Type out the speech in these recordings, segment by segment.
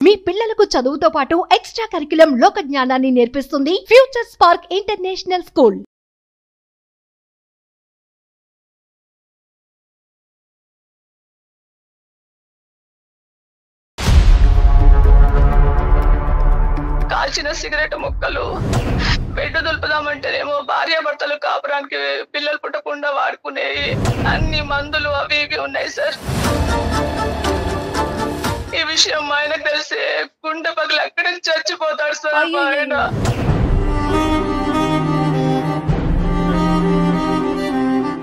మీ పిల్లలకు చదువుతో పాటు ఎక్స్ట్రా కరిక్యులం లోక జ్ఞానాన్ని నేర్పిస్తుంది ఫ్యూచర్ స్పార్క్ ఇంటర్నేషనల్ స్కూల్. కాల్చిన సిగరెట్ ముక్కలు బెడ్ దులుపుదామంటేనేమో భార్యాభర్తలు కాపురానికి పిల్లలు పుట్టకుండా వాడుకునేవి అన్ని మందులు అవి ఇవి ఉన్నాయి సార్. ఈ విషయం మా ఆయనకు తెలిసి గుండె పగిలి అక్కడి నుంచి చచ్చిపోతాడు సార్ మా ఆయన.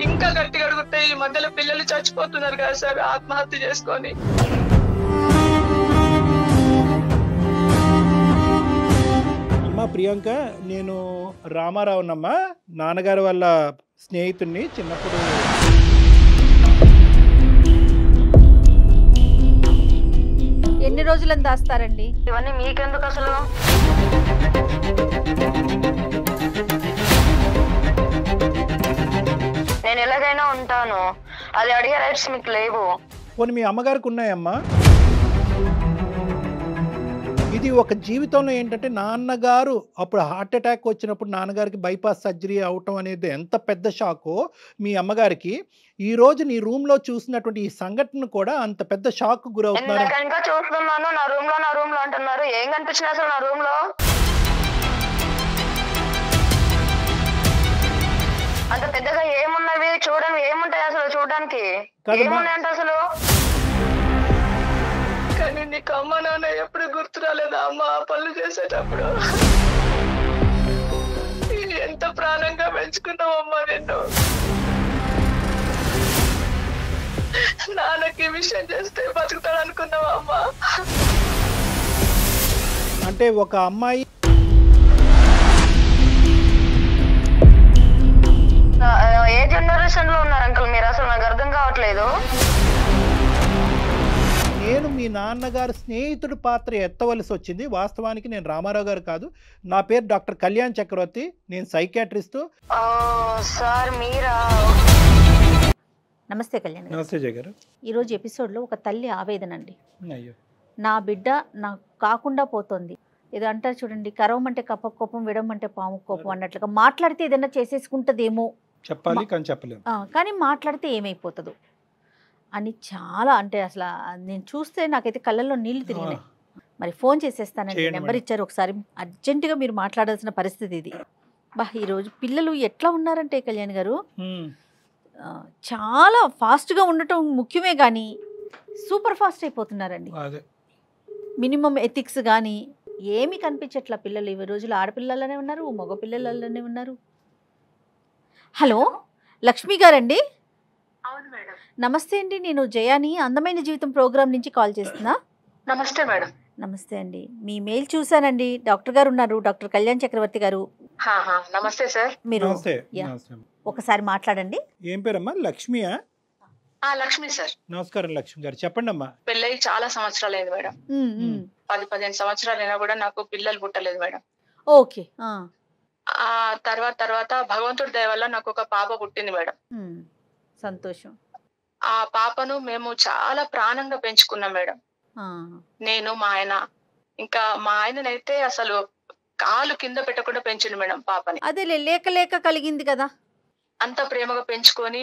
ఇంకా గట్టిగా అడిగితే ఈ మధ్యలో పిల్లలు చచ్చిపోతున్నారు కదా సార్ ఆత్మహత్య చేసుకొని. అమ్మా ప్రియాంక, నేను రామారావునమ్మా, నాన్నగారు వాళ్ళ స్నేహితుడిని. చిన్నప్పుడు ఎన్ని రోజులని దాస్తారండి ఇవన్నీ మీకెందుకు అసలు? నేను ఎలాగైనా ఉంటాను, అది అడిగే రైట్స్ మీకు లేవు. పోనీ మీ అమ్మగారికి ఉన్నాయమ్మా? ఇది ఒక జీవితంలో ఏంటంటే, నాన్నగారు అప్పుడు హార్ట్ అటాక్ వచ్చినప్పుడు నాన్నగారికి బైపాస్ సర్జరీ అవటం అనేది ఎంత పెద్ద షాకో, మీ అమ్మగారికి ఈ రోజు నీ రూమ్ లో చూసినటువంటి ఈ సంఘటన కూడా అంత పెద్ద షాక్ గురవుతున్నారు. ఇంకా చూస్తున్నాను, నా రూమ్ లో అంటున్నారు. ఏం కనిపించింది అసలు నా రూమ్ లో? అంత పెద్దగా ఏమున్నవి చూడడం, ఏముంటాయి అసలు చూడడానికి? ఏమున్నాయంట అసలు? కానీ నీకు అమ్మ నాన్న ఎప్పుడు గుర్తు రాలేదా అమ్మ పనులు చేసేటప్పుడు? ఎంత ప్రాణంగా పెంచుకున్నావమ్మా నిన్ను. నాన్నకి విషయం చేస్తే బతుకుతాడు అనుకున్నావా అమ్మా? అంటే ఒక అమ్మాయి ఏ జనరేషన్ లో ఉన్నారు అంకుల్ మీరు? అసలు నాకు అర్థం కావట్లేదు. నేను మీ నాన్నగారు స్నేహితుడి పాత్ర ఎత్తవలసి వచ్చింది. వాస్తవానికి నేను రామారావు గారు కాదు, నా పేరు డాక్టర్ కళ్యాణ్ చక్రవర్తి, నేను సైకాట్రిస్ట్. సార్ మీరా? నమస్తే కళ్యాణ్ గారు. నమస్తే జయ గారు. ఈరోజు ఎపిసోడ్లో ఒక తల్లి ఆవేదన అండి. అయ్యో, నా బిడ్డ నాకు కాకుండా పోతుంది. ఏదో అంటారు చూడండి, కరవమంటే కప్ప కోపం, విడమంటే పాము కోపం అన్నట్లుగా. మాట్లాడితే ఏదైనా చేసేసుకుంటుందేమో, చెప్పాలి కానీ చెప్పలేము, కానీ మాట్లాడితే ఏమైపోతుందో అని చాలా, అంటే అసలు నేను చూస్తే నాకైతే కళ్ళల్లో నీళ్లు తిరిగినాయి. మరి ఫోన్ చేసేస్తానండి, నెంబర్ ఇచ్చారు, ఒకసారి అర్జెంటుగా మీరు మాట్లాడాల్సిన పరిస్థితి ఇది. ఈరోజు పిల్లలు ఎట్లా ఉన్నారంటే కళ్యాణ్ గారు, చాలా ఫాస్ట్గా ఉండటం ముఖ్యమే కానీ సూపర్ ఫాస్ట్ అయిపోతున్నారండి. మినిమం ఎథిక్స్ కానీ ఏమీ కనిపించట్లా. పిల్లలు ఈ రోజులు ఆడపిల్లలనే ఉన్నారు, మగ పిల్లలనే ఉన్నారు. హలో, లక్ష్మి గారండి? అవును మేడం. నమస్తే అండి, నేను జయాని అందమైన జీవితం ప్రోగ్రామ్ నుంచి కాల్ చేస్తున్నా. నమస్తే మేడం. నమస్తే అండి, మీ మెయిల్ చూసానండి. డాక్టర్ గారు ఉన్నారు, డాక్టర్ కళ్యాణ్ చక్రవర్తి గారు. నమస్తే సార్. మీరు ఒకసారి మాట్లాడండి. ఏం పేరమ్మా? లక్ష్మియా? లక్ష్మి సార్. నమస్కారం లక్ష్మి గారు, చెప్పండి అమ్మా. పెళ్ళై చాలా సంవత్సరాలు అయింది మేడం. 10-15 సంవత్సరాలు అయినా కూడా నాకు పిల్లలు పుట్టలేదు మేడం. ఓకే. ఆ తర్వాత భగవంతుడి దయ వల్ల నాకు ఒక పాప పుట్టింది మేడం. సంతోషం. ఆ పాపను మేము చాలా ప్రాణంగా పెంచుకున్నాం మేడం. నేను, మా ఆయన, ఇంకా మా ఆయననైతే అసలు కాలు కింద పెట్టకుండా పెంచిండు మేడం పాపని. అదే లేక కలిగింది కదా, అంత ప్రేమగా పెంచుకొని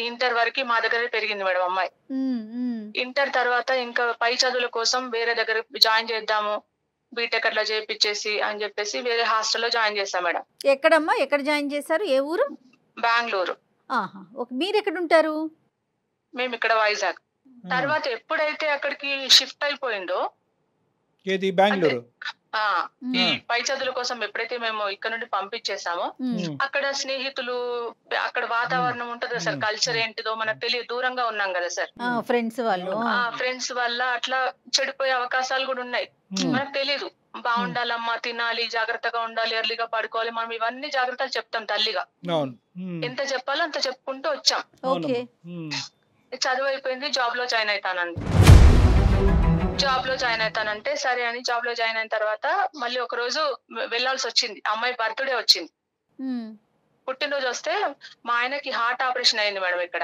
ఇంటర్ వరకు మా దగ్గరే పెరిగింది మేడం అమ్మాయి. ఇంటర్ తర్వాత ఇంకా పై చదువుల కోసం వేరే దగ్గర జాయిన్ చేద్దాము, బీటెక్ అట్లా చేయించేసి అని చెప్పేసి వేరే హాస్టల్లో జాయిన్ చేస్తాం మేడం. ఎక్కడమ్మా, ఎక్కడ జాయిన్ చేశారు? ఏ ఊరు? బెంగళూరు. మీరు ఎక్కడ ఉంటారు? మేము ఇక్కడ వైజాగ్. తర్వాత ఎప్పుడైతే అక్కడికి షిఫ్ట్ అయిపోయిందో, ఏది బెంగళూరు, ఈ పై చదువుల కోసం ఎప్పుడైతే మేము ఇక్కడ నుండి పంపించేసామో, అక్కడ స్నేహితులు, అక్కడ వాతావరణం ఉంటది సార్, కల్చర్ ఏంటిదో మనకు తెలియదు, దూరంగా ఉన్నాం కదా సార్. ఫ్రెండ్స్ ఫ్రెండ్స్ వల్ల అట్లా చెడిపోయే అవకాశాలు కూడా ఉన్నాయి. మనకు తెలీదు. బాగుండాలమ్మా, తినాలి, జాగ్రత్తగా ఉండాలి, ఎర్లీగా పడుకోవాలి, మనం ఇవన్నీ జాగ్రత్తలు చెప్తాం తల్లిగా. ఎంత చెప్పాలో అంత చెప్పుకుంటూ వచ్చాం. చదువు అయిపోయింది, జాబ్ లో జాయిన్ అవుతానంటే సరే అని జాబ్ లో జాయిన్ అయిన తర్వాత మళ్ళీ ఒక రోజు వెళ్లాల్సి వచ్చింది. అమ్మాయి బర్త్డే వచ్చింది, పుట్టినరోజు వస్తే మా ఆయనకి హార్ట్ ఆపరేషన్ అయింది మేడం ఇక్కడ.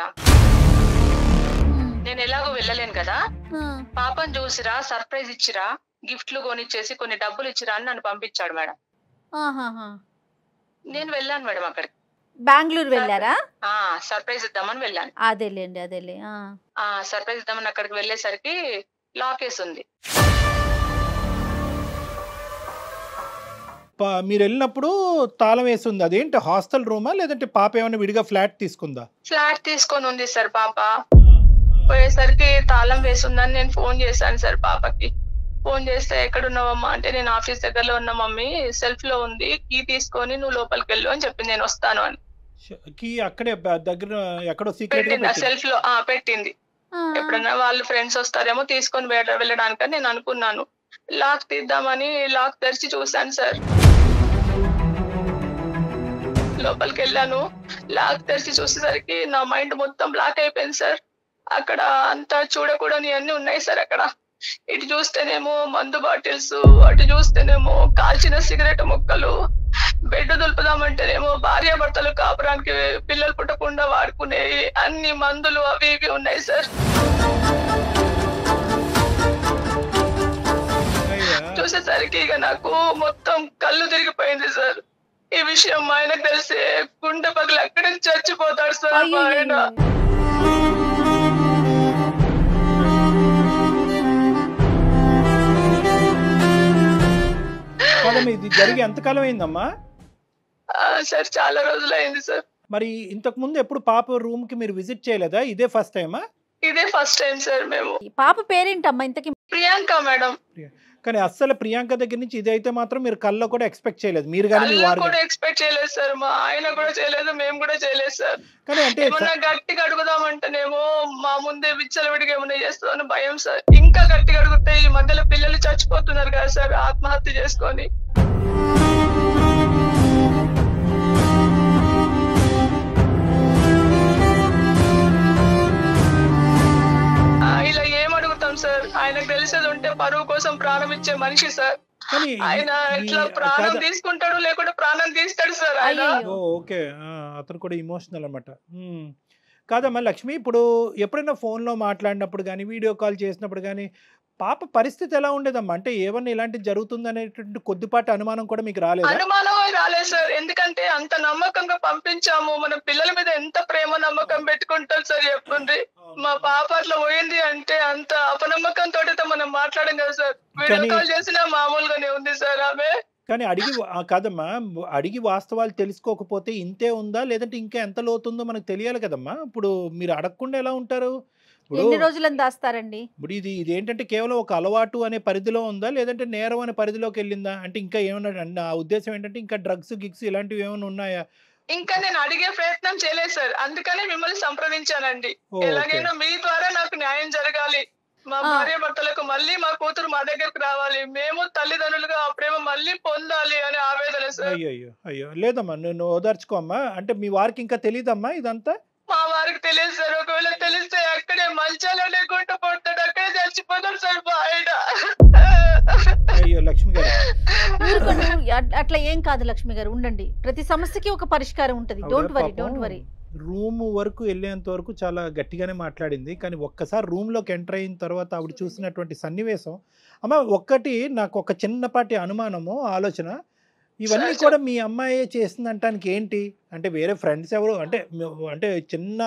నేను ఎలాగో వెళ్ళలేను కదా, ఆ, పాపని చూసిరా, సర్ప్రైజ్ ఇచ్చిరా, గిఫ్ట్లు కొనిచ్చేసి కొన్ని డబ్బులు ఇచ్చిరా అని నన్ను పంపించాడు మేడం. ఆహాహా. నేను వెళ్ళాను మేడం అక్కడికి. బెంగళూరు వెళ్ళారా? సర్ప్రైజ్ ఇద్దామని వెళ్ళాను. అదేలేండి, అదేలే. సర్ప్రైజ్ ఇద్దామని అక్కడికి వెళ్ళేసరికి లాక్ వేసి ఉంది. మీరు వెళ్ళినప్పుడు తాళం వేసి ఉంది. అదేంటి హాస్టల్ రూమా లేదంటే పాప ఏమైనా విడిగా ఫ్లాట్ తీసుకుందా? ఫ్లాట్ తీసుకొని ఉంది సార్ పాప. పోయేసరికి తాళం వేసి ఉందని నేను ఫోన్ చేశాను సార్ పాపకి. ఫోన్ చేస్తే ఎక్కడున్నావమ్మా అంటే, నేను ఆఫీస్ దగ్గరలో ఉన్న మమ్మీ, సెల్ఫ్ లో ఉంది, కీ తీసుకొని నువ్వు లోపలికి వెళ్ళు అని చెప్పింది. నేను వస్తాను అని. కీ అక్కడే దగ్గర ఎక్కడో సీక్రెట్ పెట్టింది, సెల్ఫ్ లో పెట్టింది. ఎప్పుడన్నా వాళ్ళు ఫ్రెండ్స్ వస్తారేమో తీసుకొని వెళ్ళడానికి నేను అనుకున్నాను. లాక్ తీద్దామని లాక్ తెరిచి చూశాను సార్. లోపలికి వెళ్ళాను, లాక్ తెరిచి చూసేసరికి నా మైండ్ మొత్తం బ్లాక్ అయిపోయింది సార్. అక్కడ అంతా చూడకూడని అన్ని ఉన్నాయి సార్. అక్కడ ఇటు చూస్తేనేమో మందు బాటిల్స్, అటు చూస్తేనేమో కాల్చిన సిగరెట్ ముక్కలు, బెడ్ దులుపుదామంటేనేమో భార్యాభర్తలు కాపురానికి పిల్లలు పుట్టకుండా వాడుకునే అన్ని మందులు అవి ఇవి ఉన్నాయి సార్. చూసేసరికి ఇక నాకు మొత్తం కళ్ళు తిరిగిపోయింది సార్. ఈ విషయం మా ఆయనకు తెలిసే గుండె పగలు అక్కడి నుంచి చచ్చిపోతాడు సార్ మా ఆయన. ఇది జరిగి ఎంతకాలం అయిందమ్మా? సార్ చాలా రోజులు అయింది సార్. మరి ఇంతకు ముందు ఎప్పుడు పాప రూమ్ కి మీరు విజిట్ చేయలేదా? ఇదే ఫస్ట్ టైమా? ఇదే ఫస్ట్ టైం సార్. మేము పాప పేరేంటమ్మా ఇంతకి? ప్రియాంక మేడం. కానీ అస్సలు ప్రియాంక దగ్గర నుంచి ఇదైతే మాత్రం మీరు కల్లో కూడా ఎక్స్పెక్ట్ చేయలేదు. మీరు కానీ మీ వారు కూడా ఎక్స్పెక్ట్ చేయలేదు సార్. మా ఆయన కూడా చేయలేదు, మేము కూడా చేయలేదు సార్. కానీ అంటే ఏమన్నా గట్టిగా అడుగుదామంటేనేమో మా ముందే విచ్చలవిడిగా ఏమన్నా చేస్తామని భయం సార్. ఇంకా గట్టిగా అడిగితే ఈ మధ్యలో పిల్లలు చచ్చిపోతున్నారు కదా సార్ ఆత్మహత్య చేసుకొని. ఇలా ఏం అడుగుతాం సార్? ఆయనకు తెలిసేది ఉంటే పరువు కోసం ప్రాణం ఇచ్చే మనిషి సార్. ఆయన ఇట్లా ప్రాణం తీసుకుంటాడు, లేకుంటే ప్రాణం తీస్తాడు సార్ ఆయన. ఓకే, అతను కూడా ఇమోషనల్ అన్నమాట. కాదమ్మా లక్ష్మి, ఇప్పుడు ఎప్పుడైనా ఫోన్లో మాట్లాడినప్పుడు కానీ వీడియో కాల్ చేసినప్పుడు కానీ పాప పరిస్థితి ఎలా ఉండేదమ్మా? అంటే ఏమన్నా ఇలాంటిది జరుగుతుంది అనేటువంటి కొద్దిపాటి అనుమానం కూడా మీకు రాలేదు? అనుమానం రాలేదు సార్. ఎందుకంటే అంత నమ్మకంగా పంపించాము. మన పిల్లల మీద ఎంత ప్రేమ నమ్మకం పెట్టుకుంటాం సార్ చెప్పండి. మా పాప అట్లా పోయింది అంటే అంత అపనమ్మకంతో మనం మాట్లాడం కదా సార్. వీడియో కాల్ చేసినా మామూలుగానే ఉంది సార్ ఆమె. కానీ అడిగి కాదమ్మా, అడిగి వాస్తవాలు తెలుసుకోకపోతే ఇంతే ఉందా లేదంటే ఇంకా ఎంత లోతుందో మనకు తెలియాలి కదమ్మా. ఇప్పుడు మీరు అడగకుండా ఎలా ఉంటారు? ఎన్ని రోజులని దాస్తారండి? ఇప్పుడు ఇది ఏంటంటే కేవలం ఒక అలవాటు అనే పరిధిలో ఉందా లేదంటే నేరం అనే పరిధిలోకి వెళ్ళిందా? అంటే ఇంకా ఏమన్నా నా ఉద్దేశం ఏంటంటే ఇంకా డ్రగ్స్ గిగ్స్ ఇలాంటివి ఏమైనా ఉన్నాయా? ఇంకా నేను అడిగే ప్రయత్నం చేయలేదు సార్. అందుకనే మిమ్మల్ని సంప్రదించానండి. ఎలాగైనా మీ ద్వారా నాకు న్యాయం జరగాలి. మా భార్య భర్తలకు మళ్ళీ మా కూతురు మా దగ్గరకు రావాలి. మేము తల్లిదండ్రులుగా ఆ ప్రేమ మళ్ళీ పొందాలి అనే ఆవేదన సార్. అయ్యో అయ్యో లేదమ్మా, నువ్వు ఓదార్చుకోమ్మా. అంటే మీ వారికి ఇంకా తెలియదమ్మా ఇదంతా? మా వారికి తెలియదు సార్. ఒకవేళ తెలిస్తే అక్కడే మంచాలనే గుంట పడతాడు, అక్కడే చచ్చిపోతాడు సార్ మా ఆయన. అయ్యో లక్ష్మి గారు, అట్లా ఏం కాదు లక్ష్మి గారు, ఉండండి. ప్రతి సమస్యకి ఒక పరిష్కారం ఉంటది. Don't worry. రూమ్ వరకు వెళ్ళేంత వరకు చాలా గట్టిగానే మాట్లాడింది. కానీ ఒక్కసారి రూమ్లోకి ఎంటర్ అయిన తర్వాత ఆవిడ చూసినటువంటి సన్నివేశం, అమ్మ ఒక్కటి నాకు ఒక చిన్నపాటి అనుమానము, ఆలోచన. ఇవన్నీ కూడా మీ అమ్మాయే చేసిందంటానికి ఏంటి? అంటే వేరే ఫ్రెండ్స్ ఎవరు అంటే చిన్న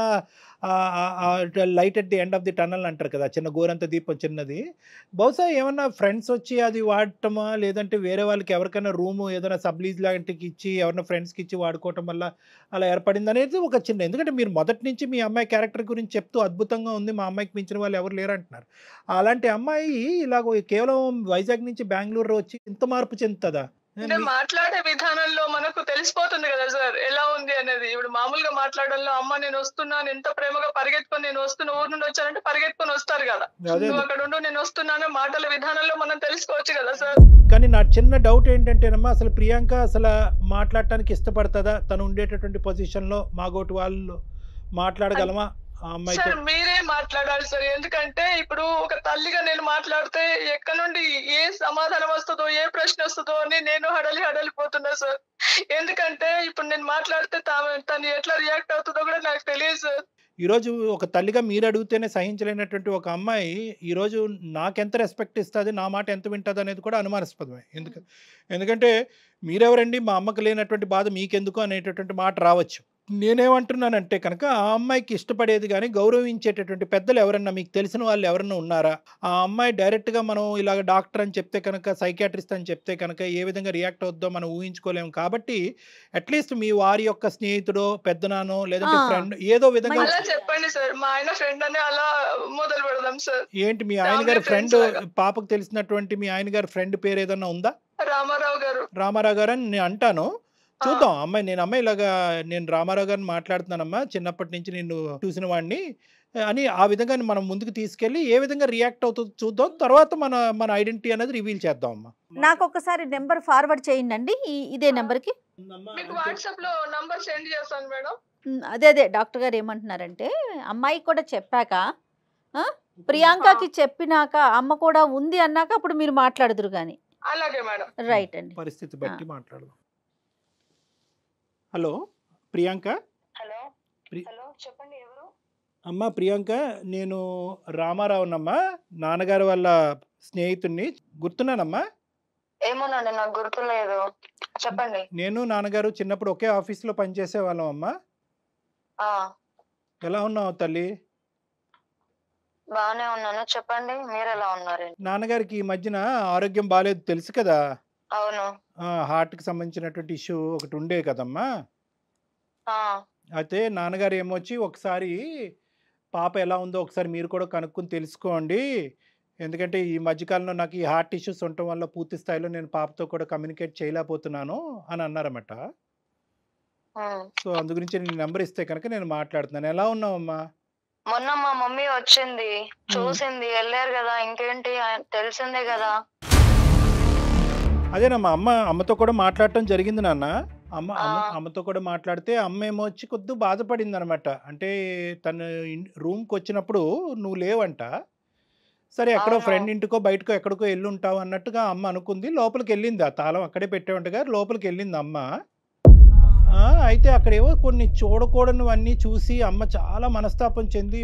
light at the end of the tunnel అంటారు కదా, చిన్న గోరంత దీపం చిన్నది. బహుశా ఏమన్నా ఫ్రెండ్స్ వచ్చి అది వాడటమా లేదంటే వేరే వాళ్ళకి ఎవరికైనా రూము ఏదైనా సబ్లీజ్ లాంటికి ఇచ్చి ఎవరైనా ఫ్రెండ్స్కి ఇచ్చి వాడుకోవటం వల్ల అలా ఏర్పడింది అనేది ఒక చిన్న. ఎందుకంటే మీరు మొదటి నుంచి మీ అమ్మాయి క్యారెక్టర్ గురించి చెప్తూ అద్భుతంగా ఉంది, మా అమ్మాయికి మించిన వాళ్ళు ఎవరు లేరు అంటున్నారు. అలాంటి అమ్మాయి ఇలాగ కేవలం వైజాగ్ నుంచి బెంగళూరు వచ్చి ఇంత మార్పు చెందుతుందా? మాట్లాడే విధానంలో మనకు తెలిసిపోతుంది కదా సార్ ఎలా ఉంది అనేది. ఇప్పుడు మామూలుగా మాట్లాడంలో అమ్మ నేను వస్తున్నాను, ఎంత ప్రేమగా పరిగెత్తుకొని నేను వస్తున్నా, ఊరు నుండి వచ్చానంటే పరిగెత్తుకొని వస్తారు కదా, నువ్వు అక్కడ ఉండు నేను వస్తున్నాను మాటల విధానంలో మనం తెలుసుకోవచ్చు కదా సార్. కానీ నా చిన్న డౌట్ ఏంటంటేనమ్మా, అసలు ప్రియాంక అసలు మాట్లాడటానికి ఇష్టపడుతుందా? తను ఉండేటటువంటి పొజిషన్ లో మాగోటి వాళ్ళు మాట్లాడగలమా? సార్ మీరే మాట్లాడాలి సార్. ఎందుకంటే ఇప్పుడు ఒక తల్లిగా నేను మాట్లాడితే ఎక్కడ నుండి ఏ సమాధానం వస్తుందో ఏ ప్రశ్న వస్తుందో అని నేను హడలిపోతున్నా సార్. ఎందుకంటే ఇప్పుడు నేను మాట్లాడితే తను ఎట్లా రియాక్ట్ అవుతుందో కూడా నాకు తెలియదు సార్. ఈరోజు ఒక తల్లిగా మీరు అడిగితేనే సహించలేనటువంటి ఒక అమ్మాయి ఈరోజు నాకెంత రెస్పెక్ట్ ఇస్తుంది, నా మాట ఎంత వింటుంది అనేది కూడా అనుమానాస్పదమే. ఎందుకంటే మీరెవరండి, మా అమ్మకు లేనటువంటి బాధ మీకెందుకు అనేటటువంటి మాట రావచ్చు. నేనేమంటున్నానంటే కనుక ఆ అమ్మాయికి ఇష్టపడేది కానీ గౌరవించేటటువంటి పెద్దలు ఎవరన్నా మీకు తెలిసిన వాళ్ళు ఎవరన్నా ఉన్నారా? ఆ అమ్మాయి డైరెక్ట్గా మనం ఇలాగ డాక్టర్ అని చెప్తే కనుక, సైకాట్రిస్ట్ అని చెప్తే కనుక ఏ విధంగా రియాక్ట్ అవుద్దో మనం ఊహించుకోలేము. కాబట్టి అట్లీస్ట్ మీ వారి యొక్క స్నేహితుడో పెద్దనానో లేదంటే ఫ్రెండ్ ఏదో విధంగా చెప్పండి సార్. మా ఆయన ఫ్రెండ్ అని అలా మొదలు పెడదాం సార్. ఏంటి మీ ఆయన గారి ఫ్రెండ్, పాపకు తెలిసినటువంటి మీ ఆయన గారి ఫ్రెండ్ పేరు ఏదన్నా ఉందా? రామారావు గారు. రామారావు గారు అని నేను అంటాను. చూద్దాం అమ్మాయి, నేను రామారావు గారిని మాట్లాడుతున్నానమ్మా, చిన్నప్పటి నుంచి నిన్ను చూసిన వాడిని అని ఆ విధంగా మనం ముందుకు తీసుకెళ్ళి ఏ విధంగా రియాక్ట్ అవుతుందో చూద్దాం. తర్వాత మన ఐడెంటిటీ అనేది రివీల్ చేద్దాం అమ్మా. నాకు ఒకసారి నెంబర్ ఫార్వర్డ్ చేయండి ఇదే నెంబర్కి. మీకు వాట్సాప్ లో నంబర్ సెండ్ చేస్తాను మేడం. అదే డాక్టర్ గారు ఏమంటున్నారంటే అమ్మాయికి కూడా చెప్పాక ప్రియాంకకి చెప్పినాక అమ్మ కూడా ఉంది అన్నాక అప్పుడు మీరు మాట్లాడుదురు కానీ. అలాగే మేడం. రైట్ అండి, పరిస్థితి బట్టి మాట్లాడదాం. హలో ప్రియాంక. హలో చెప్పండి ఎవరు? అమ్మా ప్రియాంక, నేను రామారావునమ్మా, నాన్నగారు వాళ్ళ స్నేహితుడిని. గుర్తున్నానమ్మా? ఏమోనండి నాకు గుర్తులేదు, చెప్పండి. నేను నాన్నగారు చిన్నప్పుడు ఒకే ఆఫీస్లో పనిచేసే వాళ్ళం అమ్మా. ఎలా ఉన్నావు తల్లి? బాగానే ఉన్నాను, చెప్పండి. మీరు ఎలా ఉన్నారు? నాన్నగారికి ఈ మధ్యన ఆరోగ్యం బాగాలేదు తెలుసు కదా. అవును. హార్ట్కి సంబంధించినటువంటి ఇష్యూ ఒకటి ఉండే కదమ్మా. అయితే నాన్నగారు ఏమొచ్చి ఒకసారి పాప ఎలా ఉందో ఒకసారి మీరు కూడా కనుక్కొని తెలుసుకోండి, ఎందుకంటే ఈ మధ్యకాలంలో నాకు ఈ హార్ట్ ఇష్యూస్ ఉండటం వల్ల పూర్తి స్థాయిలో నేను పాపతో కూడా కమ్యూనికేట్ చేయలేకపోతున్నాను అని అన్నారన్నమాట. సో అందు గురించి నేను నెంబర్ ఇస్తే కనుక నేను మాట్లాడుతున్నాను. ఎలా ఉన్నావమ్మా? మొన్న మా మమ్మీ వచ్చింది, చూసింది, వెళ్ళారు కదా, ఇంకేంటి తెలిసిందే కదా. అదేనమ్మా, అమ్మతో కూడా మాట్లాడటం జరిగింది నాన్న. అమ్మతో కూడా మాట్లాడితే అమ్మ ఏమో వచ్చి కొద్దిగా బాధపడింది అనమాట. అంటే తను రూమ్కి వచ్చినప్పుడు నువ్వు లేవంట. సరే ఎక్కడో ఫ్రెండ్ ఇంటికో బయటకో ఎక్కడికో వెళ్ళి ఉంటావు అన్నట్టుగా అమ్మ అనుకుంది. లోపలికి వెళ్ళింది, ఆ తాళం అక్కడే పెట్టేవంటగా లోపలికి వెళ్ళింది అమ్మ. అయితే అక్కడేవో కొన్ని చూడకూడనివన్నీ చూసి అమ్మ చాలా మనస్తాపం చెంది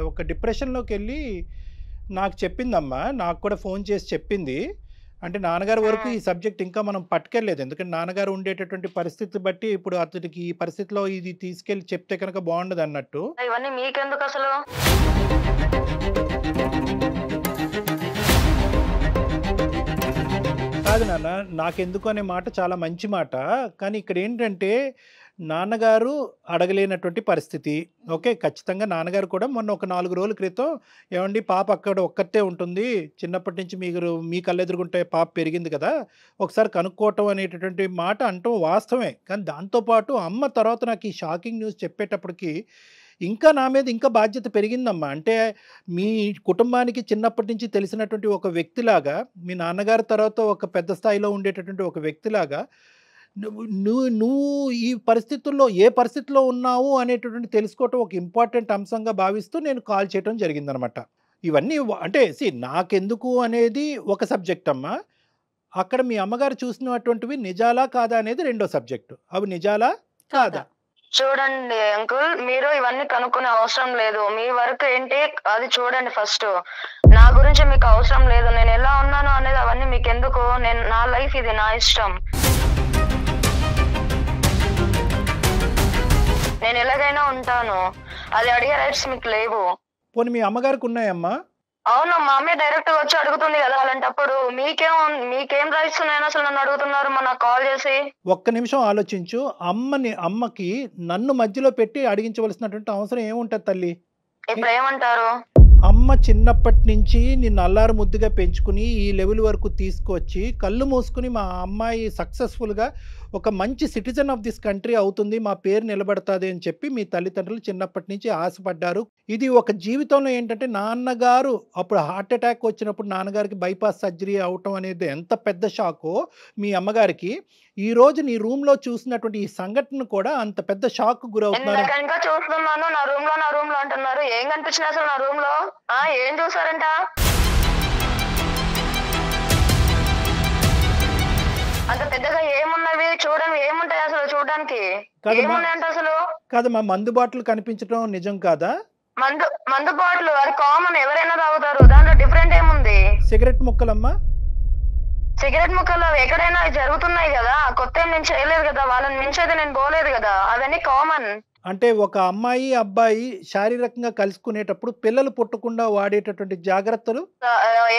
ఒక డిప్రెషన్లోకి వెళ్ళి నాకు చెప్పిందమ్మ. నాకు కూడా ఫోన్ చేసి చెప్పింది. అంటే నాన్నగారి వరకు ఈ సబ్జెక్ట్ ఇంకా మనం పట్టుకెళ్ళలేదు, ఎందుకంటే నాన్నగారు ఉండేటటువంటి పరిస్థితి బట్టి ఇప్పుడు అతడికి ఈ పరిస్థితిలో ఇది తీసుకెళ్ళి చెప్తే కనుక బాగుండదు అన్నట్టు. ఇవన్నీ మీకెందుకు అసలు? కాదు నాన్న, నాకెందుకు అనే మాట చాలా మంచి మాట. కానీ ఇక్కడ ఏంటంటే నాన్నగారు అడగలేనటువంటి పరిస్థితి. ఓకే, ఖచ్చితంగా నాన్నగారు కూడా మొన్న ఒక 4 రోజుల క్రితం ఏమండి పాప అక్కడ ఒక్కతే ఉంటుంది, చిన్నప్పటి నుంచి మీ కళ్ళెదురుగుంటే పాప పెరిగింది కదా, ఒకసారి కనుక్కోవటం అనేటటువంటి మాట అంటాం వాస్తవమే. కానీ దాంతోపాటు అమ్మ తర్వాత నాకు ఈ షాకింగ్ న్యూస్ చెప్పేటప్పటికి ఇంకా నా మీద ఇంకా బాధ్యత పెరిగిందమ్మా. అంటే మీ కుటుంబానికి చిన్నప్పటి నుంచి తెలిసినటువంటి ఒక వ్యక్తిలాగా, మీ నాన్నగారి తర్వాత ఒక పెద్ద స్థాయిలో ఉండేటటువంటి ఒక వ్యక్తిలాగా నువ్వు ఈ పరిస్థితుల్లో ఏ పరిస్థితిలో ఉన్నావు అనేటటువంటి తెలుసుకోవటం ఒక ఇంపార్టెంట్ అంశంగా భావిస్తూ నేను కాల్ చేయడం జరిగిందనమాట. ఇవన్నీ అంటే నాకెందుకు అనేది ఒక సబ్జెక్ట్ అమ్మా. అక్కడ మీ అమ్మగారు చూసినటువంటివి నిజాలా కాదా అనేది రెండో సబ్జెక్టు. అవి నిజాలా కాదా? చూడండి అంకుల్, మీరు ఇవన్నీ కనుక్కునే అవసరం లేదు. మీ వర్క్ ఏంటి అది చూడండి ఫస్ట్. నా గురించి మీకు అవసరం లేదు. నేను ఎలా ఉన్నాను అనేది అవన్నీ మీకు ఎందుకు? నా లైఫ్ ఇది, నా ఇష్టం. నేను ఎలాగైనా ఉంటాను, అది అడిగే రైట్స్ మీకు లేవు. పోనీ మీ అమ్మగారికి ఉన్నాయమ్మా? అవును, మా అమ్మే డైరెక్ట్ వచ్చి అడుగుతుంది కదా. అలాంటప్పుడు మీకేం రైట్స్ ఉన్నాయని అసలు నన్ను అడుగుతున్నారు నాకు కాల్ చేసి? ఒక్క నిమిషం ఆలోచించు. అమ్మకి నన్ను మధ్యలో పెట్టి అడిగించవలసినటువంటి అవసరం ఏముంటది తల్లి? ఇప్పుడు ఏమంటారు? అమ్మ చిన్నప్పటి నుంచి నిన్ను అల్లారు ముద్దుగా పెంచుకుని ఈ లెవెల్ వరకు తీసుకొచ్చి కళ్ళు మూసుకుని మా అమ్మాయి సక్సెస్ఫుల్గా ఒక మంచి సిటిజన్ ఆఫ్ దిస్ కంట్రీ అవుతుంది, మా పేరు నిలబడుతుంది అని చెప్పి మీ తల్లిదండ్రులు చిన్నప్పటి నుంచి ఆశపడ్డారు. ఇది ఒక జీవితంలో ఏంటంటే నాన్నగారు అప్పుడు హార్ట్ అటాక్ వచ్చినప్పుడు నాన్నగారికి బైపాస్ సర్జరీ అవటం అనేది ఎంత పెద్ద షాకో మీ అమ్మగారికి, ఈ రోజు నీ రూమ్ లో చూసినటువంటి ఈ సంఘటన కూడా అంత పెద్ద షాక్ గురవుతున్నారు. చూస్తున్నాను నా రూమ్ లో అంటున్నారు. ఏం కనిపించింది అసలు నా రూమ్ లో? ఏం చూసారంట? అంత పెద్దగా ఏమున్నవి చూడని? ఏముంటాయి అసలు చూడడానికి? ఏమున్నాయంట అసలు? కాదమ్మా, మందు బాటలు కనిపించడం నిజం కాదా? మందు బాటిల్ అది కామన్, ఎవరైనా తాగుతారు, దాంట్లో డిఫరెంట్ ఏముంది? సిగరెట్ ముక్కలమ్మా? సిగరెట్ ముక్కలు ఎక్కడైనా జరుగుతున్నాయి కదా, కొత్త ఏం నేను చేయలేదు కదా, వాళ్ళని మించి అయితే నేను పోలేదు కదా, అవన్నీ కామన్. అంటే ఒక అమ్మాయి అబ్బాయి శారీరకంగా కలుసుకునేటప్పుడు పిల్లలు పుట్టకుండా వాడేటటువంటి జాగ్రత్తలు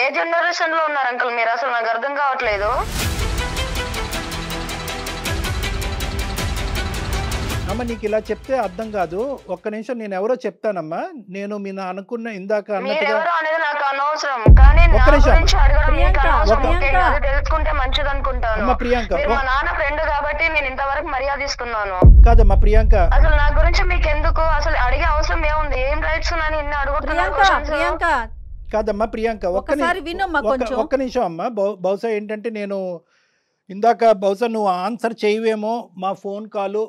ఏ జనరేషన్ లో ఉన్నారు అంకుల్ మీరు? అసలు నాకు అర్థం కావట్లేదు. అమ్మ నీకు ఇలా చెప్తే అర్థం కాదు. ఒక్క నిమిషం, నేను ఎవరో చెప్తానమ్మా. నేను మీ అనుకున్న ఇందాక అన్నట్టుగా అనేది నాకు అనవసరం, కానీ నా గురించి అడగడం మీకు అనవసరం. ఓకే, అది తెలుసుకుంటే మంచిది అనుకుంటాను. అమ్మ ప్రియాంక, మీరు మా నాన్న ఫ్రెండ్ కాబట్టి నేను ఇంతవరకు మర్యాద ఇస్తున్నాను. కాదమ్మా ప్రియాంక, అసలు నా గురించి మీకు ఎందుకు అసలు అడిగే అవసరం ఏముంది? ఏం రైట్స్ ఉన్నాయని ఇన్ని అడుగుతున్నాను. కాదమ్మా ప్రియాంక, ఒక్క నిమిషం అమ్మా. బహుశా ఏంటంటే నేను ఇందాక బహుశా నువ్వు ఆన్సర్ చేయవేమో మా ఫోన్ కాలు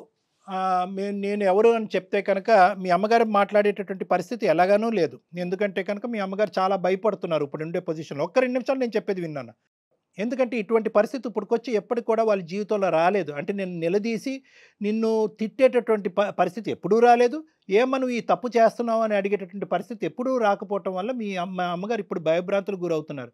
నేను ఎవరు అని చెప్తే కనుక మీ అమ్మగారు మాట్లాడేటటువంటి పరిస్థితి ఎలాగానూ లేదు. ఎందుకంటే కనుక మీ అమ్మగారు చాలా భయపడుతున్నారు ఇప్పుడు ఉండే పొజిషన్లో. ఒక్క 2 నిమిషాలు నేను చెప్పేది విన్నాను. ఎందుకంటే ఇటువంటి పరిస్థితి ఇప్పటికొచ్చి ఎప్పటికి కూడా వాళ్ళ జీవితంలో రాలేదు. అంటే నేను నిలదీసి నిన్ను తిట్టేటటువంటి పరిస్థితి ఎప్పుడూ రాలేదు. ఏమో నువ్వు ఈ తప్పు చేస్తున్నావు అని అడిగేటటువంటి పరిస్థితి ఎప్పుడూ రాకపోవటం వల్ల మీ అమ్మగారు ఇప్పుడు భయభ్రాంతులకు గురవుతున్నారు.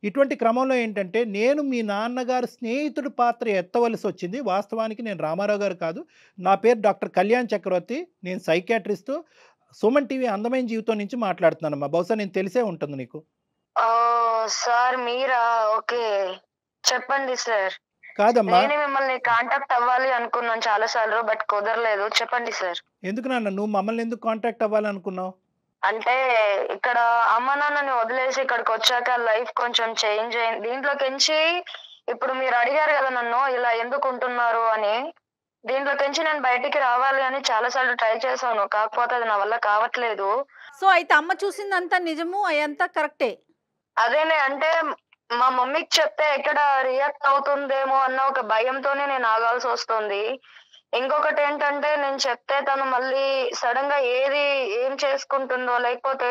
ఇటువంటి క్రమంలో ఏంటంటే నేను మీ నాన్నగారు స్నేహితుడి పాత్ర ఎత్తవలసి వచ్చింది. వాస్తవానికి నేను రామారావు గారు కాదు, నా పేరు డాక్టర్ కళ్యాణ్ చక్రవర్తి, నేను సైకాట్రిస్టు, సుమన్ టీవీ అందమైన జీవితం నుంచి మాట్లాడుతున్నానమ్మా. బహుశా నేను తెలిసే ఉంటుంది నీకు. సార్ మీరా? ఓకే చెప్పండి సార్. కాదమ్మా, నేను మిమ్మల్ని కాంటాక్ట్ అవ్వాలి అనుకున్నాను చాలా సార్లు, బట్ కుదరలేదు. చెప్పండి సార్. ఎందుకు నాన్న నువ్వు మమ్మల్ని ఎందుకు కాంటాక్ట్ అవ్వాలనుకున్నావు? అంటే ఇక్కడ అమ్మ నాన్నని వదిలేసి ఇక్కడికి వచ్చాక లైఫ్ కొంచెం చేంజ్ అయింది. దీంట్లోకించి ఇప్పుడు మీరు అడిగారు కదా నన్ను ఇలా ఎందుకు ఉంటున్నారు అని, దీంట్లోకించి నేను బయటికి రావాలి అని చాలా సార్లు ట్రై చేశాను, కాకపోతే అది నా వల్ల కావట్లేదు. సో అయితే అమ్మ చూసిందంతా నిజము, అదంతా కరెక్టే. అదేనే అంటే మా మమ్మీకి చెప్తే ఎక్కడ రియాక్ట్ అవుతుందేమో అన్న ఒక భయంతోనే నేను ఆగాల్సి వస్తుంది. ఇంకొకటి ఏంటంటే నేను చెప్తే తను మళ్ళీ సడన్ గా ఏం చేసుకుంటుందో లేకపోతే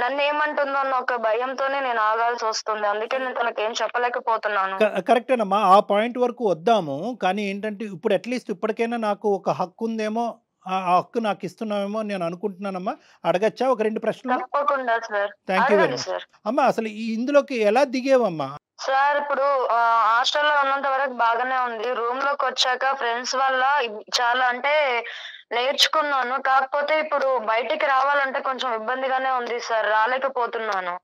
నన్ను ఏమంటుందో అన్న ఒక భయంతోనే నేను ఆగాల్సి వస్తుంది. అందుకే నేను తనకి ఏం చెప్పలేకపోతున్నాను. కరెక్టేనమ్మా, ఆ పాయింట్ వరకు వద్దాము. కానీ ఏంటంటే ఇప్పుడు అట్లీస్ట్ ఇప్పటికైనా నాకు ఒక హక్కు ఉందేమో, ఆ హక్కు నాకు ఇస్తున్నామేమో నేను అనుకుంటున్నానమ్మా. అడగచ్చా ఒక 2 ప్రశ్నలు? తప్పకుండా sir. Thank you very much. అమ్మా అసలు ఇందులోకి ఎలా దిగేవమ్మా? సార్ ఇప్పుడు హాస్టల్లో ఉన్నంత వరకు బాగానే ఉంది. రూమ్ లోకి వచ్చాక ఫ్రెండ్స్ వల్ల చాలా అంటే నేర్చుకున్నాను, కాకపోతే ఇప్పుడు బయటికి రావాలంటే కొంచెం ఇబ్బందిగానే ఉంది సార్, రాలేకపోతున్నాను.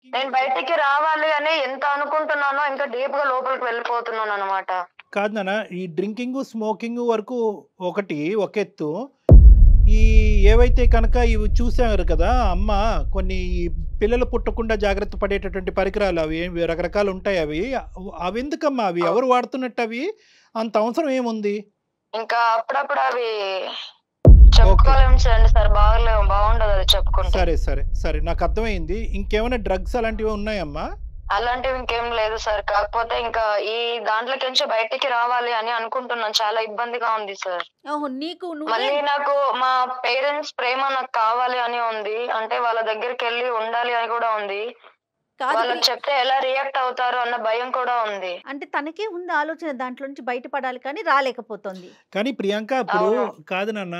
నేను బయటికి రావాలి అని ఎంత అనుకుంటున్నానో ఇంకా డీప్ గా లోపలికి వెళ్ళిపోతున్నాను అనమాట. కాదు నాన్న, ఈ డ్రింకింగ్ స్మోకింగ్ వరకు ఒక ఎత్తు, ఈ ఏవైతే కనుక ఇవి చూసారు కదా అమ్మ, కొన్ని పిల్లలు పుట్టకుండా జాగ్రత్త పడేటటువంటి పరికరాలు అవి రకరకాలు ఉంటాయి. అవి ఎందుకమ్మా? అవి ఎవరు వాడుతున్నట్టు? అవి అంత అవసరం ఏముంది? ఇంకా అప్పుడప్పుడు అవి చెప్పుకోలేము సార్, బాగుండదు అది చెప్పుకుంటే. సరే సరే సరే, నాకు అర్థమైంది. ఇంకేమైనా డ్రగ్స్ అలాంటివి ఉన్నాయమ్మా? అలాంటివి ఇంకేం లేదు సార్, కాకపోతే ఇంకా ఈ దాంట్లోకించి బయటికి రావాలి అని అనుకుంటున్నాను. చాలా ఇబ్బందిగా ఉంది సార్. మళ్ళీ నాకు మా పేరెంట్స్ ప్రేమ నాకు కావాలి అని ఉంది, అంటే వాళ్ళ దగ్గరికి వెళ్ళి ఉండాలి అని కూడా ఉంది. వాళ్ళకి చెప్తే ఎలా రియాక్ట్ అవుతారు అన్న భయం కూడా ఉంది. అంటే తనకే ఉంది ఆలోచన దాంట్లో నుంచి బయటపడాలి, కానీ రాలేకపోతుంది. కానీ ప్రియాంక ఇప్పుడు కాదు నాన్న,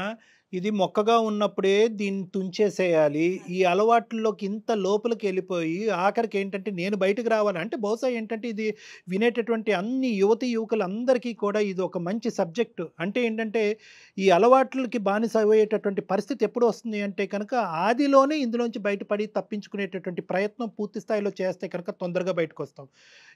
ఇది మొక్కగా ఉన్నప్పుడే దీన్ని తుంచేసేయాలి. ఈ అలవాట్లలోకి ఇంత లోపలికి వెళ్ళిపోయి ఆఖరికి ఏంటంటే నేను బయటకు రావాలి అంటే బహుశా ఏంటంటే ఇది వినేటటువంటి అన్ని యువతి యువకులందరికీ కూడా ఇది ఒక మంచి సబ్జెక్టు. అంటే ఏంటంటే ఈ అలవాట్లకి బానిస అయ్యేటటువంటి పరిస్థితి ఎప్పుడు వస్తుంది అంటే కనుక ఆదిలోనే ఇందులోంచి బయటపడి తప్పించుకునేటటువంటి ప్రయత్నం పూర్తి స్థాయిలో చేస్తే కనుక తొందరగా బయటకు వస్తాం.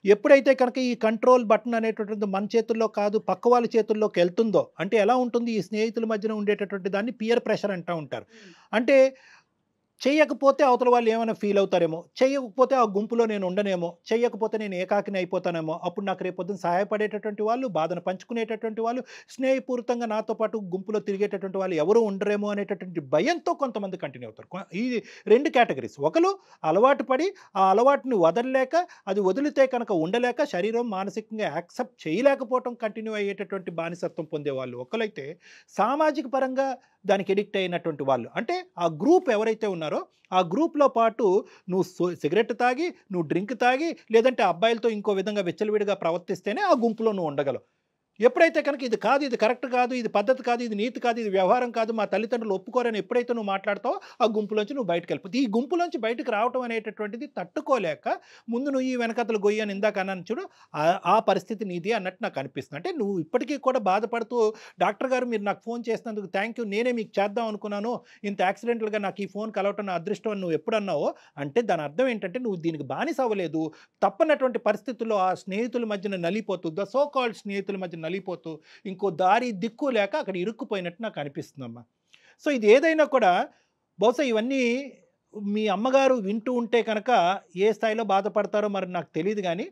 ఎప్పుడైతే కనుక ఈ కంట్రోల్ బటన్ అనేటటువంటి మన చేతుల్లో కాదు పక్క వాళ్ళ చేతుల్లోకి వెళ్తుందో అంటే ఎలా ఉంటుంది, ఈ స్నేహితుల మధ్యన ఉండేటటువంటి దాన్ని పియర్ ప్రెషర్ అంటూ ఉంటారు. అంటే చేయకపోతే అవతల వాళ్ళు ఏమైనా ఫీల్ అవుతారేమో, చేయకపోతే ఆ గుంపులో నేను ఉండనేమో, చేయకపోతే నేను ఏకాకిని అయిపోతానేమో, అప్పుడు నాకు రేపొద్దున సహాయపడేటటువంటి వాళ్ళు, బాధను పంచుకునేటటువంటి వాళ్ళు, స్నేహపూరితంగా నాతో పాటు గుంపులో తిరిగేటటువంటి వాళ్ళు ఎవరు ఉండరేమో అనేటటువంటి భయంతో కొంతమంది కంటిన్యూ అవుతారు. ఈ 2 కేటగిరీస్. ఒకరు అలవాటు పడి ఆ అలవాటుని వదలలేక, అది వదిలితే కనుక ఉండలేక శరీరం మానసికంగా యాక్సెప్ట్ చేయలేకపోవటం కంటిన్యూ అయ్యేటటువంటి బానిసత్వం పొందేవాళ్ళు ఒకరైతే, సామాజిక పరంగా దానికి ఎడిక్ట్ అయినటువంటి వాళ్ళు అంటే ఆ గ్రూప్ ఎవరైతే ఉన్నారో ఆ గ్రూప్లో పాటు నువ్వు సిగరెట్ తాగి, నువ్వు డ్రింక్ తాగి, లేదంటే అబ్బాయిలతో ఇంకో విధంగా విచ్చలవిడిగా ప్రవర్తిస్తేనే ఆ గుంపులో నువ్వు ఉండగలవు. ఎప్పుడైతే కనుక ఇది కాదు, ఇది కరెక్ట్ కాదు, ఇది పద్ధతి కాదు, ఇది నీతి కాదు, ఇది వ్యవహారం కాదు, మా తల్లిదండ్రులు ఒప్పుకోరని ఎప్పుడైతే నువ్వు మాట్లాడతావో ఆ గుంపులోంచి నువ్వు బయటకు వెళ్ళిపోతావు. ఈ గుంపులోంచి బయటకు రావడం అనేటటువంటిది తట్టుకోలేక ముందు నువ్వు ఈ వెనకతలు గొయ్యి అని ఇందాక అన్నాను చూడు, ఆ పరిస్థితి నీది అన్నట్టు నాకు అనిపిస్తుంది. అంటే నువ్వు ఇప్పటికీ కూడా బాధపడుతూ డాక్టర్ గారు మీరు నాకు ఫోన్ చేసినందుకు థ్యాంక్ యూ, నేనే మీకు చేద్దాం అనుకున్నాను, ఇంత యాక్సిడెంటల్గా నాకు ఈ ఫోన్ కలవటం నా అదృష్టం అని నువ్వు ఎప్పుడు అన్నావో, అంటే దాని అర్థం ఏంటంటే నువ్వు దీనికి బానిస అవ్వలేదు. తప్పనటువంటి పరిస్థితుల్లో ఆ స్నేహితుల మధ్యన నలిపోతూ, ద సో కాల్డ్ స్నేహితుల మధ్య నలిపోతూ ఇంకో దారి దిక్కు లేక అక్కడ ఇరుక్కుపోయినట్టు నాకు అనిపిస్తుందమ్మా. సో ఇది ఏదైనా కూడా బహుశా ఇవన్నీ మీ అమ్మగారు వింటూ ఉంటే కనుక ఏ స్థాయిలో బాధపడతారో మరి నాకు తెలియదు. కానీ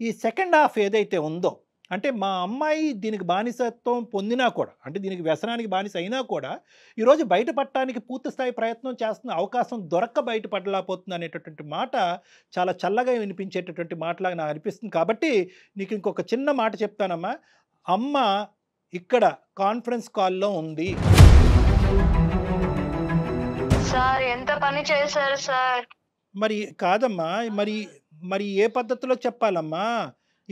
ఈ సెకండ్ హాఫ్ ఏదైతే ఉందో, అంటే మా అమ్మాయి దీనికి బానిసత్వం పొందినా కూడా, అంటే దీనికి వ్యసనానికి బానిస అయినా కూడా ఈరోజు బయటపడటానికి పూర్తి స్థాయి ప్రయత్నం చేస్తున్న అవకాశం దొరక్క బయటపడలేకపోతుంది అనేటటువంటి మాట చాలా చల్లగా వినిపించేటటువంటి మాటలాగా నాకు అనిపిస్తుంది. కాబట్టి నీకు ఇంకొక చిన్న మాట చెప్తానమ్మా. అమ్మ ఇక్కడ కాన్ఫరెన్స్ కాల్లో ఉంది. సార్ ఎంత పని చేశారు సార్? మరి కాదమ్మా, మరి ఏ పద్ధతిలో చెప్పాలమ్మా?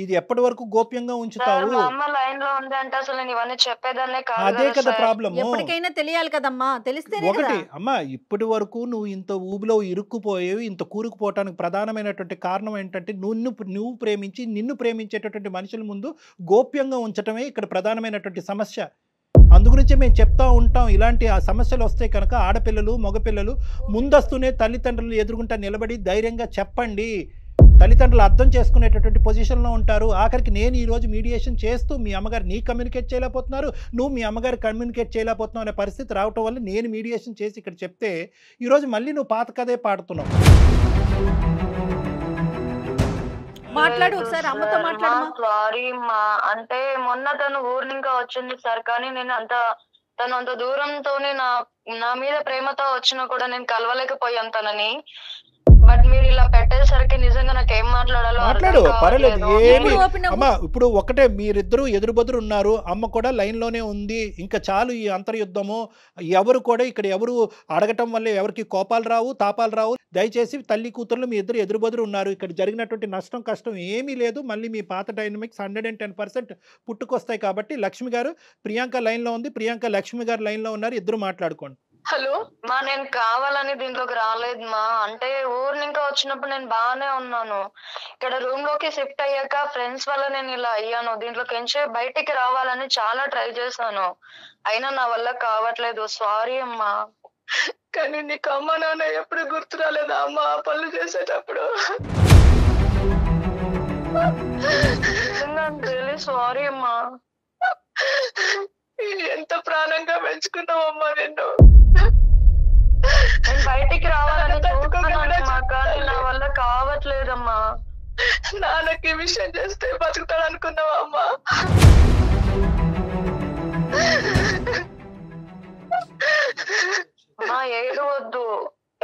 ఇది ఎప్పటి వరకు గోప్యంగా ఉంచుతావు? మా అమ్మ లైన్ లో ఉంది అంటే అసలు నేను ఇవన్నీ చెప్పేదాన్నే కాదు. అదే కదా ప్రాబ్లమ్. ఎప్పటికైనా తెలియాలి కదమ్మా, తెలిస్తేనే ఒకటి కదా. అమ్మా, ఇప్పటి వరకు నువ్వు ఇంత ఊబిలో ఇరుక్కుపోయేవి, ఇంత కూరుకుపోవటానికి ప్రధానమైనటువంటి కారణం ఏంటంటే నువ్వు ప్రేమించి నిన్ను ప్రేమించేటటువంటి మనుషుల ముందు గోప్యంగా ఉంచటమే ఇక్కడ ప్రధానమైనటువంటి సమస్య. అందుగురించే మేము చెప్తా ఉంటాం, ఇలాంటి ఆ సమస్యలు వస్తే కనుక ఆడపిల్లలు మగపిల్లలు ముందస్తునే తల్లిదండ్రులు ఎదురుగుంటా నిలబడి ధైర్యంగా చెప్పండి. తల్లిదండ్రులు అర్థం చేసుకునేటటువంటి పొజిషన్లో ఉంటారు. ఆఖరికి నేను ఈరోజు మీడియేషన్ చేస్తూ మీ అమ్మగారు నీ కమ్యూనికేట్ చేయలేకపోతున్నారు, నువ్వు మీ అమ్మగారు కమ్యూనికేట్ చేయలేకపోతున్నావు అనే పరిస్థితి రావటం వల్ల నేను మీడియేషన్ చేసి ఇక్కడ చెప్తే ఈరోజు మళ్ళీ నువ్వు పాత కథే పాడుతున్నావు. మాట్లాడు ఒకసారి, అమ్మతో మాట్లాడు. సారీ మా, అంటే మొన్న తను ఊరు ఇంకా వచ్చింది సార్, కానీ నేను తను అంత దూరంతోనే నా మీద ప్రేమతో వచ్చినా కూడా నేను కలవలేకపోయాను తనని. బట్ మీరు ఇలా పెట్టేసరికి నిజంగా నాకు ఏం మాట్లాడాలో మాట్లాడు, పర్లేదు, ఏమి అమ్మా. ఇప్పుడు ఒకటే, మీరిద్దరూ ఎదురుబదురు ఉన్నారు, అమ్మ కూడా లైన్లోనే ఉంది. ఇంకా చాలు ఈ అంతర్యుద్ధము. ఎవరు కూడా ఇక్కడ ఎవరు అడగటం వల్ల ఎవరికి కోపాలు రావు, తాపాలు రావు. దయచేసి తల్లి కూతుర్లు మీ ఇద్దరు ఎదురుబదురు ఉన్నారు. ఇక్కడ జరిగినటువంటి నష్టం కష్టం ఏమీ లేదు. మళ్ళీ మీ పాత డైనమిక్స్ 110% పుట్టుకొస్తాయి. కాబట్టి లక్ష్మి గారు, ప్రియాంక లైన్లో ఉంది, ప్రియాంక లక్ష్మి గారు లైన్లో ఉన్నారు, ఇద్దరు మాట్లాడుకోండి. హలో మా, నేను కావాలని దీంట్లోకి రాలేదు మా. అంటే ఊరు ఇంకా వచ్చినప్పుడు నేను బాగానే ఉన్నాను. ఇక్కడ రూమ్ లోకి షిఫ్ట్ అయ్యాక ఫ్రెండ్స్ వల్ల నేను ఇలా అయ్యాను. దీంట్లోకి ఎంచే బయటికి రావాలని చాలా ట్రై చేశాను, అయినా నా వల్ల కావట్లేదు. సారీ అమ్మా. కానీ నీకు అమ్మ నాన్న ఎప్పుడు గుర్తు రాలేదా అమ్మ ఆ పనులు చేసేటప్పుడు? సారీ అమ్మా. ఎంత ప్రాణంగా పెంచుకున్నావమ్మా నిన్ను. నేను బయటికి రావాలని చూస్తున్నానమ్మా, కానీ నా వల్ల కావట్లేదమ్మా. నాన్నకి విషయం చేస్తే బతుకుతాడు అనుకున్నావా అమ్మా? అమ్మా ఏడవద్దు.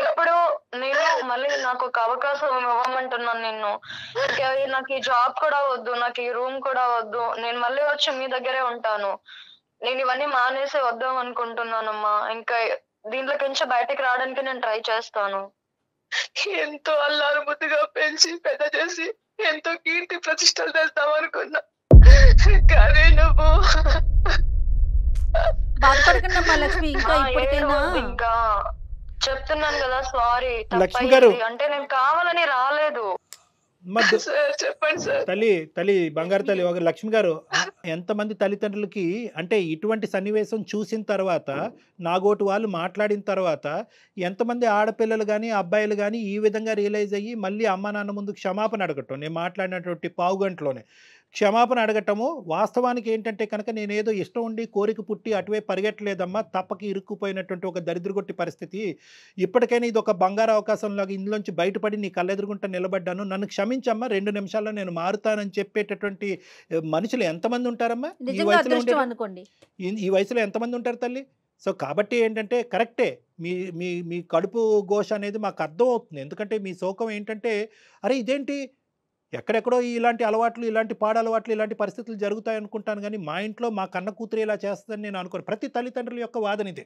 ఇప్పుడు నేను మళ్ళీ నాకు ఒక అవకాశం ఇవ్వమంటున్నాను నిన్ను. నాకు ఈ జాబ్ కూడా వద్దు, నాకు ఈ రూమ్ కూడా వద్దు. నేను మళ్ళీ వచ్చి మీ దగ్గరే ఉంటాను. నేను ఇవన్నీ మానేసి వద్దాం అనుకుంటున్నానమ్మా. ఇంకా దీంట్లోకి నుంచి బయటకు రావడానికి నేను ట్రై చేస్తాను. ఎంతో అల్లారు ముద్దుగా పెంచి పెద్ద చేసి ఎంతో కీర్తి ప్రతిష్టలు తెస్తావు అనుకున్నా, కానీ నువ్వు బాధపడకుండా లక్ష్మి, ఇంకా ఇప్పటికైనా ఇంకా చెప్తున్నాను కదా సారీ. లక్ష్మి గారు, అంటే నేను కావాలని రాలేదు. చెప్పండి సార్. తల్లి బంగారు తల్లి ఒక లక్ష్మి గారు, ఎంతమంది తల్లిదండ్రులకి అంటే ఇటువంటి సన్నివేశం చూసిన తర్వాత, నాగోటు వాళ్ళు మాట్లాడిన తర్వాత ఎంతమంది ఆడపిల్లలు కానీ అబ్బాయిలు కానీ ఈ విధంగా రియలైజ్ అయ్యి మళ్ళీ అమ్మ నాన్న ముందు క్షమాపణ అడగటం, నేను మాట్లాడినటువంటి పావుగంటలోనే క్షమాపణ అడగటము. వాస్తవానికి ఏంటంటే కనుక నేనేదో ఇష్టం ఉండి కోరిక పుట్టి అటువైపు పరిగెట్టలేదమ్మా, తప్పకి ఇరుక్కుపోయినటువంటి ఒక దరిద్రగొట్టి పరిస్థితి. ఇప్పటికైనా ఇది ఒక బంగారు అవకాశంలాగా ఇందులోంచి బయటపడి నీ కళ్ళెదురుగుంటా నిలబడ్డాను, నన్ను క్షమించమ్మా, 2 నిమిషాల్లో నేను మారుతానని చెప్పేటటువంటి మనుషులు ఎంతమంది ఉంటారమ్మా ఈ వయసులో? ఈ వయసులో ఎంతమంది ఉంటారు తల్లి? సో కాబట్టి ఏంటంటే కరెక్టే, మీ కడుపు ఘోష అనేది మాకు అర్థం అవుతుంది. ఎందుకంటే మీ శోకం ఏంటంటే, అరే ఇదేంటి ఎక్కడెక్కడో ఇలాంటి అలవాట్లు, ఇలాంటి పాడలవాట్లు, ఇలాంటి పరిస్థితులు జరుగుతాయి అనుకుంటాను కానీ మా ఇంట్లో మా కన్న కూతురు ఇలా చేస్తుందని నేను అనుకోను. ప్రతి తల్లిదండ్రుల యొక్క వాదన ఇదే.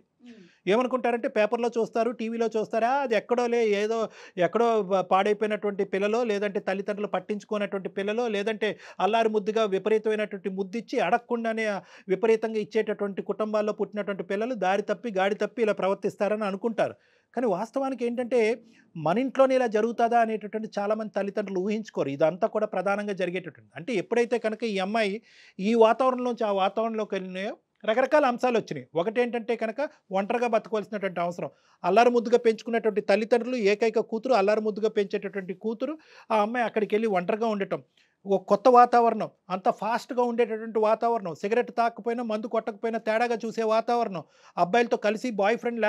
ఏమనుకుంటారంటే పేపర్లో చూస్తారు, టీవీలో చూస్తారా, అది ఎక్కడో పాడైపోయినటువంటి పిల్లలో, లేదంటే తల్లిదండ్రులు పట్టించుకున్నటువంటి పిల్లలో, లేదంటే అల్లారి ముద్దుగా విపరీతమైనటువంటి ముద్దిచ్చి అడగకుండానే విపరీతంగా ఇచ్చేటటువంటి కుటుంబాల్లో పుట్టినటువంటి పిల్లలు దారి తప్పి గాడి తప్పి ఇలా ప్రవర్తిస్తారని అనుకుంటారు. కానీ వాస్తవానికి ఏంటంటే మన ఇంట్లోనే ఇలా జరుగుతుందా అనేటటువంటి చాలామంది తల్లిదండ్రులు ఊహించుకోరు. ఇదంతా కూడా ప్రధానంగా జరిగేటటువంటి అంటే ఎప్పుడైతే కనుక ఈ అమ్మాయి ఈ వాతావరణంలోంచి ఆ వాతావరణంలోకి వెళ్ళినాయో రకరకాల అంశాలు వచ్చినాయి. ఒకటేంటంటే కనుక ఒంటరిగా బతకవలసినటువంటి అవసరం, అల్లారు ముద్దుగా పెంచుకున్నటువంటి తల్లిదండ్రులు, ఏకైక కూతురు, అల్లారు ముద్దుగా పెంచేటటువంటి కూతురు, ఆ అమ్మాయి అక్కడికి వెళ్ళి ఒంటరిగా ఉండటం, ఒక కొత్త వాతావరణం, అంత ఫాస్ట్గా ఉండేటటువంటి వాతావరణం, సిగరెట్ తాకపోయినా మందు కొట్టకపోయినా తేడాగా చూసే వాతావరణం, అబ్బాయిలతో కలిసి బాయ్ ఫ్రెండ్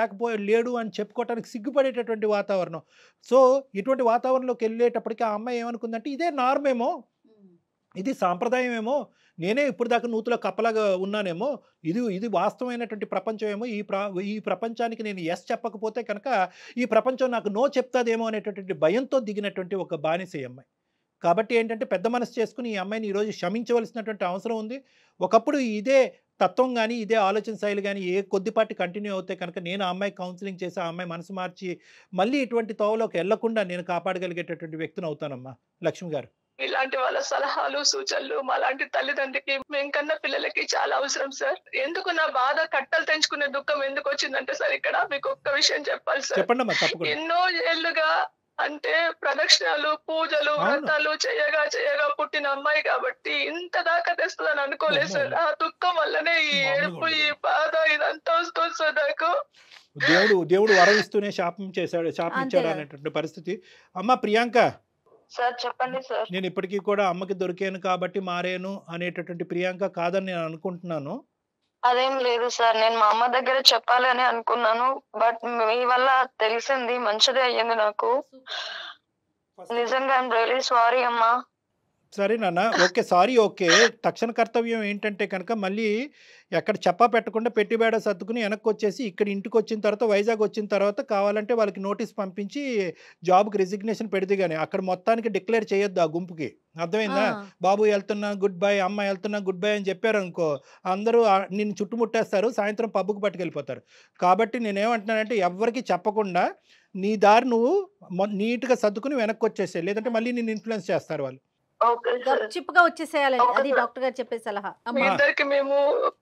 లేడు అని చెప్పుకోవడానికి సిగ్గుపడేటటువంటి వాతావరణం. సో ఇటువంటి వాతావరణంలోకి వెళ్ళేటప్పటికీ ఆ అమ్మాయి ఏమనుకుందంటే ఇదే నార్మేమో, ఇది సాంప్రదాయమేమో, నేనే ఇప్పుడు దాకా నూతులో కప్పలాగా ఉన్నానేమో, ఇది వాస్తవమైనటువంటి ప్రపంచమేమో, ఈ ప్రపంచానికి నేను ఎస్ చెప్పకపోతే కనుక ఈ ప్రపంచం నాకు నో చెప్తాదేమో అనేటటువంటి భయంతో దిగినటువంటి ఒక బానిస అమ్మాయి. కాబట్టి ఏంటంటే పెద్ద మనసు చేసుకుని ఈ అమ్మాయిని ఈరోజు క్షమించవలసినటువంటి అవసరం ఉంది. ఒకప్పుడు ఇదే తత్వం కానీ ఇదే ఆలోచన శైలి కానీ కొద్దిపాటి కంటిన్యూ అవుతే కనుక నేను ఆ అమ్మాయి కౌన్సిలింగ్ చేసి ఆ అమ్మాయి మనసు మార్చి మళ్ళీ ఇటువంటి తోవలోకి వెళ్లకుండా నేను కాపాడగలిగేటటువంటి వ్యక్తిని అవుతానమ్మా. లక్ష్మి గారు, ఇలాంటి వాళ్ళ సలహాలు సూచనలు మాలాంటి తల్లిదండ్రికి మేము కన్నా పిల్లలకి చాలా అవసరం సార్. ఎందుకు నా బాధ కట్టలు తెంచుకునే దుఃఖం ఎందుకు వచ్చిందంటే సార్, ఇక్కడ మీకు ఒక్క విషయం చెప్పాలి సార్. చెప్పండి. ఎన్నో ఏళ్లుగా అంటే ప్రదక్షిణాలు, పూజలు, వ్రతాలు చేయగా పుట్టిన అమ్మాయి కాబట్టి ఇంత దాకా తెస్తుందని అనుకోలేదు సార్. ఆ దుఃఖం వల్లనే ఈ ఏడుపు, ఈ బాధ ఇదంతా వస్తుంది సార్ నాకు. దేవుడు వరవిస్తూనే శాపించాడు అనేటువంటి పరిస్థితి. అమ్మ ప్రియాంక సార్ చెప్పండి సార్. నేను ఇప్పటికీ కూడా అమ్మకి దొరికాను కాబట్టి మారేను అనేటటువంటి ప్రియాంక కాదని నేను అనుకుంటున్నాను. అదేం లేదు సార్, నేను మా అమ్మ దగ్గర చెప్పాలని అనుకున్నాను. బట్ మీ వల్ల తెలిసింది, మంచిదే అయ్యింది నాకు. నిజంగా ఐఎమ్ రియలీ సారీ అమ్మా. సరే నాన్న, ఓకే సారీ, ఓకే. తక్షణ కర్తవ్యం ఏంటంటే కనుక మళ్ళీ ఎక్కడ చెప్పా పెట్టకుండా పెట్టిబేడ సర్దుకుని వెనక్కి వచ్చేసి ఇక్కడ ఇంటికి వచ్చిన తర్వాత, వైజాగ్ వచ్చిన తర్వాత కావాలంటే వాళ్ళకి నోటీస్ పంపించి జాబ్కి రిజిగ్నేషన్ పెడితే కానీ అక్కడ మొత్తానికి డిక్లేర్ చేయొద్దు ఆ గుంపుకి. అర్థమైందా? బాబు వెళ్తున్నా గుడ్ బై, అమ్మ వెళ్తున్నా గుడ్ బై అని చెప్పారు అనుకో, అందరూ నిన్ను చుట్టుముట్టేస్తారు, సాయంత్రం పబ్బుకు పట్టుకెళ్ళిపోతారు. కాబట్టి నేనేమంటున్నానంటే ఎవరికి చెప్పకుండా నీ దారి నువ్వు నీట్గా సర్దుకుని వెనక్కి వచ్చేసే, లేదంటే మళ్ళీ నిన్ను ఇన్ఫ్లుయెన్స్ చేస్తారు వాళ్ళు. చిప్పుగా వచ్చేసేయాలని అది డాక్టర్ గారు చెప్పే సలహా. మీ ఇద్దరికి మేము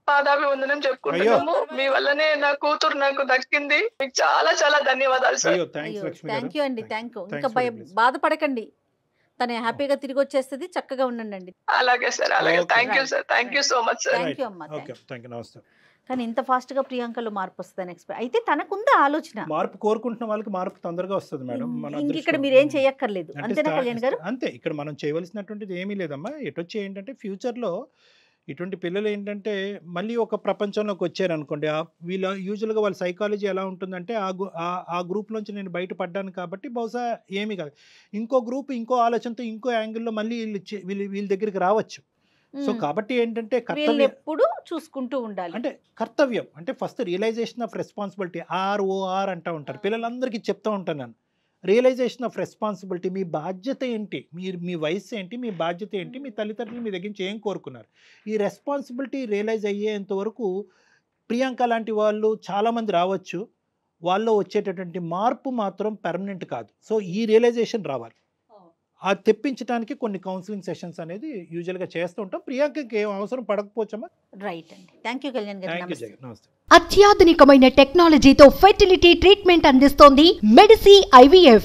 పాదాభివందనం చెప్పుకుంటున్నాము. మీ వల్లనే నా కూతురు నాకు దక్కింది. మీకు చాలా చాలా ధన్యవాదాలు సార్. థ్యాంక్ యూ అండి, థ్యాంక్ యూ. ఇంకా బాధపడకండి, తను హ్యాపీగా తిరిగి వచ్చేస్తుంది. చక్కగా ఉండండి. అలాగే సార్, అలాగే. Thank you sir, thank you so much sir. Thank you అమ్మా. నమస్తే. కానీ ఇంత ఫాస్ట్ గా ప్రియాంకలో మార్పు వస్తుందని ఎక్స్పెక్ట్ అయితే తనకుందా ఆలోచన. మార్పు కోరుకుంటున్న వాళ్ళకి మార్పు తొందరగా వస్తుంది మేడం. ఇక్కడ మీరేం చేయక్కర్లేదు, అంతేనా కళ్యాణ్ గారు? అంతే, ఇక్కడ మనం చేయవలసినటువంటిది ఏమీ లేదమ్మా. ఎటొచ్చి ఏంటంటే ఫ్యూచర్లో ఇటువంటి పిల్లలు ఏంటంటే మళ్ళీ ఒక ప్రపంచంలోకి వచ్చారనుకోండి, వీళ్ళ యూజువల్గా వాళ్ళ సైకాలజీ ఎలా ఉంటుందంటే ఆ గ్రూప్లోంచి నేను బయటపడ్డాను కాబట్టి బహుశా ఏమీ కాదు, ఇంకో గ్రూప్ ఇంకో ఆలోచనతో ఇంకో యాంగిల్లో మళ్ళీ వీళ్ళ దగ్గరికి రావచ్చు. సో కాబట్టి ఏంటంటే ఎప్పుడు చూసుకుంటూ ఉండాలి. అంటే కర్తవ్యం అంటే first realization of responsibility, ROR అంటూ ఉంటారు. పిల్లలందరికీ చెప్తూ ఉంటాను నేను, రియలైజేషన్ ఆఫ్ రెస్పాన్సిబిలిటీ. మీ బాధ్యత ఏంటి, మీ వయసు ఏంటి, మీ బాధ్యత ఏంటి, మీ తల్లిదండ్రులు మీ దగ్గర నుంచి ఏం కోరుకున్నారు, ఈ రెస్పాన్సిబిలిటీ రియలైజ్ అయ్యేంత వరకు ప్రియాంక లాంటి వాళ్ళు చాలామంది రావచ్చు. వాళ్ళు వచ్చేటటువంటి మార్పు మాత్రం పర్మనెంట్ కాదు. సో ఈ రియలైజేషన్ రావాలి. అది తెప్పించడానికి కొన్ని కౌన్సిలింగ్ సెషన్స్ అనేది యూజువల్గా చేస్తూ ఉంటాం. ప్రియాంకకి ఏం అవసరం పడకపోవచ్చమ్మా. రైట్ అండి, థ్యాంక్ యూ కళ్యాణ్ గారు. నమస్తే. అత్యాధునికమైన టెక్నాలజీతో ఫెర్టిలిటీ ట్రీట్మెంట్ అందిస్తోంది మెడిసి IVF.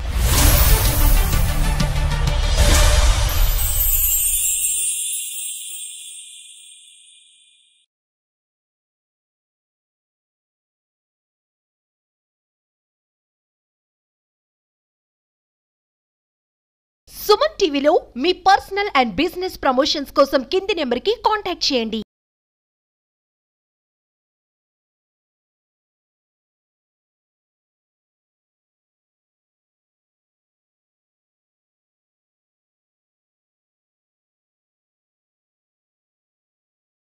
సుమన్ టీవీలో మీ పర్సనల్ అండ్ బిజినెస్ ప్రమోషన్స్ కోసం కింది నెంబర్కి కాంటాక్ట్ చేయండి.